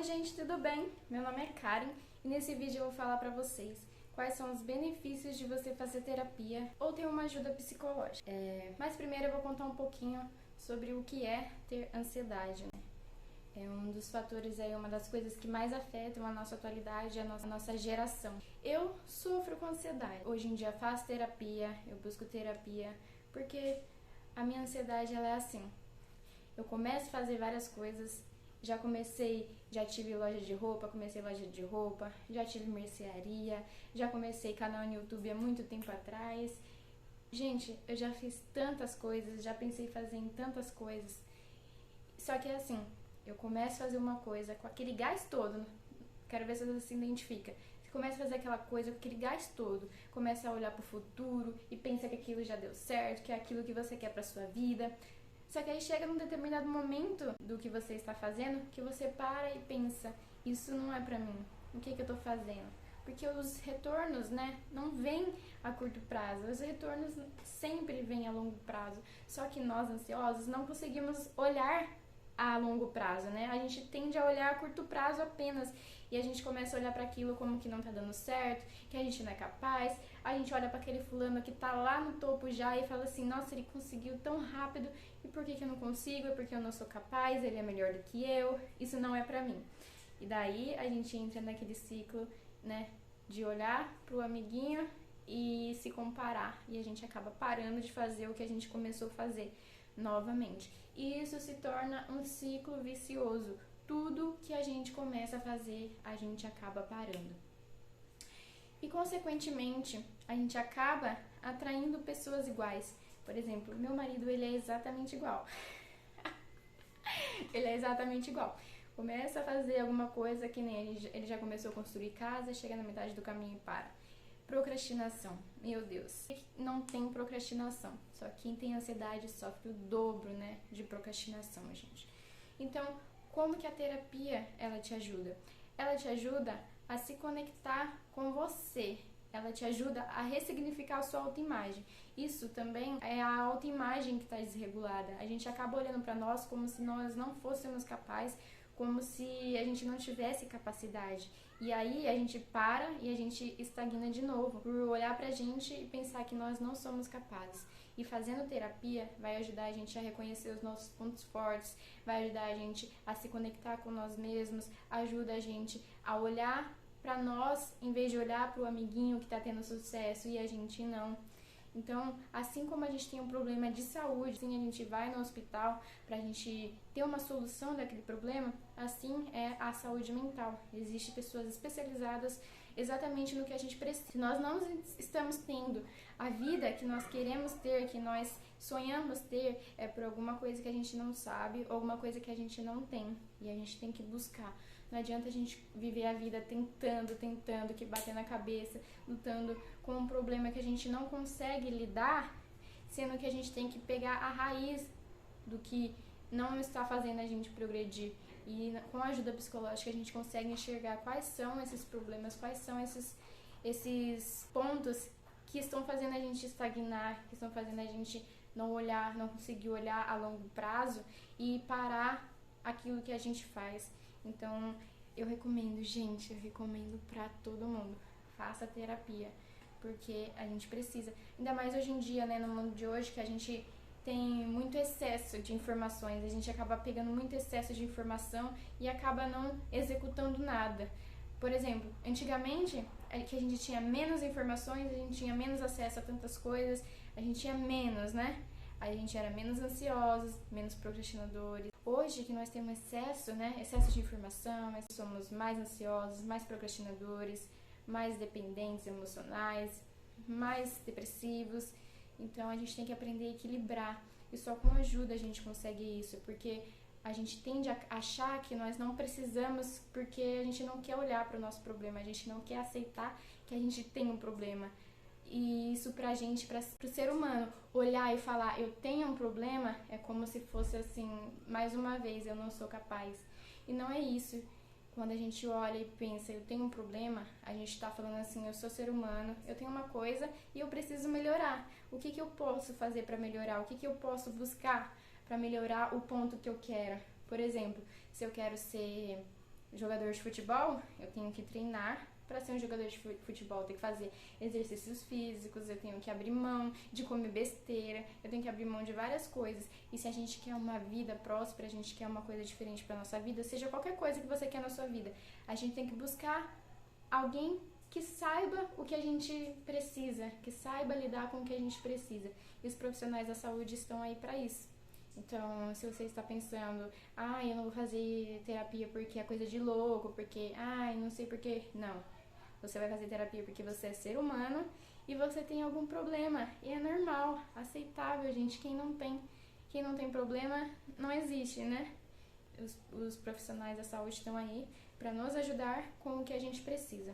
Oi gente, tudo bem? Meu nome é Karen e nesse vídeo eu vou falar pra vocês quais são os benefícios de você fazer terapia ou ter uma ajuda psicológica. Mas primeiro eu vou contar um pouquinho sobre o que é ter ansiedade, né? É um dos fatores aí, uma das coisas que mais afetam a nossa atualidade, a nossa geração. Eu sofro com ansiedade. Hoje em dia faço terapia, eu busco terapia, porque a minha ansiedade ela é assim. Eu começo a fazer várias coisas, já tive loja de roupa, comecei loja de roupa, já tive mercearia, já comecei canal no YouTube há muito tempo atrás. Gente, eu já fiz tantas coisas, já pensei em fazer em tantas coisas. Só que é assim, eu começo a fazer uma coisa com aquele gás todo, quero ver se você se identifica. Você começa a fazer aquela coisa com aquele gás todo, começa a olhar pro futuro e pensa que aquilo já deu certo, que é aquilo que você quer pra sua vida. Só que aí chega num determinado momento do que você está fazendo, que você para e pensa, isso não é pra mim, o que eu tô fazendo? Porque os retornos, né, não vêm a curto prazo, os retornos sempre vêm a longo prazo. Só que nós, ansiosos, não conseguimos olhar a longo prazo, né? A gente tende a olhar a curto prazo apenas e a gente começa a olhar para aquilo como que não tá dando certo, que a gente não é capaz. A gente olha para aquele fulano que tá lá no topo já e fala assim, nossa, ele conseguiu tão rápido e por que eu não consigo? É porque eu não sou capaz, ele é melhor do que eu, isso não é pra mim. E daí a gente entra naquele ciclo, né, de olhar pro amiguinho e se comparar e a gente acaba parando de fazer o que a gente começou a fazer novamente. E isso se torna um ciclo vicioso. Tudo que a gente começa a fazer, a gente acaba parando. E, consequentemente, a gente acaba atraindo pessoas iguais. Por exemplo, meu marido, ele é exatamente igual. Ele é exatamente igual. Começa a fazer alguma coisa que nem ele já começou a construir casa, chega na metade do caminho e para. Procrastinação, meu Deus, não tem procrastinação, só quem tem ansiedade sofre o dobro, né, de procrastinação, gente. Então, como que a terapia, ela te ajuda? Ela te ajuda a se conectar com você, ela te ajuda a ressignificar a sua autoimagem. Isso também é a autoimagem que está desregulada, a gente acaba olhando para nós como se nós não fôssemos capazes, como se a gente não tivesse capacidade. E aí a gente para e a gente estagna de novo, por olhar pra gente e pensar que nós não somos capazes. E fazendo terapia vai ajudar a gente a reconhecer os nossos pontos fortes, vai ajudar a gente a se conectar com nós mesmos, ajuda a gente a olhar pra nós em vez de olhar pro amiguinho que tá tendo sucesso e a gente não. Então, assim como a gente tem um problema de saúde, assim a gente vai no hospital pra gente ter uma solução daquele problema, assim é a saúde mental. Existem pessoas especializadas exatamente no que a gente precisa. Se nós não estamos tendo a vida que nós queremos ter, que nós sonhamos ter, é por alguma coisa que a gente não sabe ou alguma coisa que a gente não tem. E a gente tem que buscar. Não adianta a gente viver a vida tentando, que bater na cabeça, lutando com um problema que a gente não consegue lidar, sendo que a gente tem que pegar a raiz do que não está fazendo a gente progredir. E com a ajuda psicológica a gente consegue enxergar quais são esses problemas, quais são esses pontos que estão fazendo a gente estagnar, que estão fazendo a gente não olhar, não conseguir olhar a longo prazo e parar aquilo que a gente faz. Então, eu recomendo, gente, eu recomendo pra todo mundo. Faça terapia, porque a gente precisa. Ainda mais hoje em dia, né, no mundo de hoje, que a gente tem muito excesso de informações. A gente acaba pegando muito excesso de informação e acaba não executando nada. Por exemplo, antigamente, que a gente tinha menos informações, a gente tinha menos acesso a tantas coisas, a gente tinha menos, né? A gente era menos ansiosos, menos procrastinadores. Hoje que nós temos excesso, né? Excesso de informação, nós somos mais ansiosos, mais procrastinadores, mais dependentes emocionais, mais depressivos. Então a gente tem que aprender a equilibrar. E só com ajuda a gente consegue isso, porque a gente tende a achar que nós não precisamos, porque a gente não quer olhar para o nosso problema, a gente não quer aceitar que a gente tem um problema. E isso pra gente, pro ser humano, olhar e falar eu tenho um problema, é como se fosse assim, mais uma vez, eu não sou capaz. E não é isso. Quando a gente olha e pensa, eu tenho um problema, a gente tá falando assim, eu sou ser humano, eu tenho uma coisa e eu preciso melhorar. O que eu posso fazer pra melhorar? O que eu posso buscar pra melhorar o ponto que eu quero? Por exemplo, se eu quero ser jogador de futebol, eu tenho que treinar. Para ser um jogador de futebol, eu tenho que fazer exercícios físicos, eu tenho que abrir mão de comer besteira, eu tenho que abrir mão de várias coisas. E se a gente quer uma vida próspera, a gente quer uma coisa diferente para nossa vida, seja qualquer coisa que você quer na sua vida, a gente tem que buscar alguém que saiba o que a gente precisa, que saiba lidar com o que a gente precisa. E os profissionais da saúde estão aí para isso. Então, se você está pensando, eu não vou fazer terapia porque é coisa de louco, porque, não sei porquê. Não. Você vai fazer terapia porque você é ser humano e você tem algum problema. E é normal, aceitável, gente. Quem não tem problema, não existe, né? Os profissionais da saúde estão aí para nos ajudar com o que a gente precisa.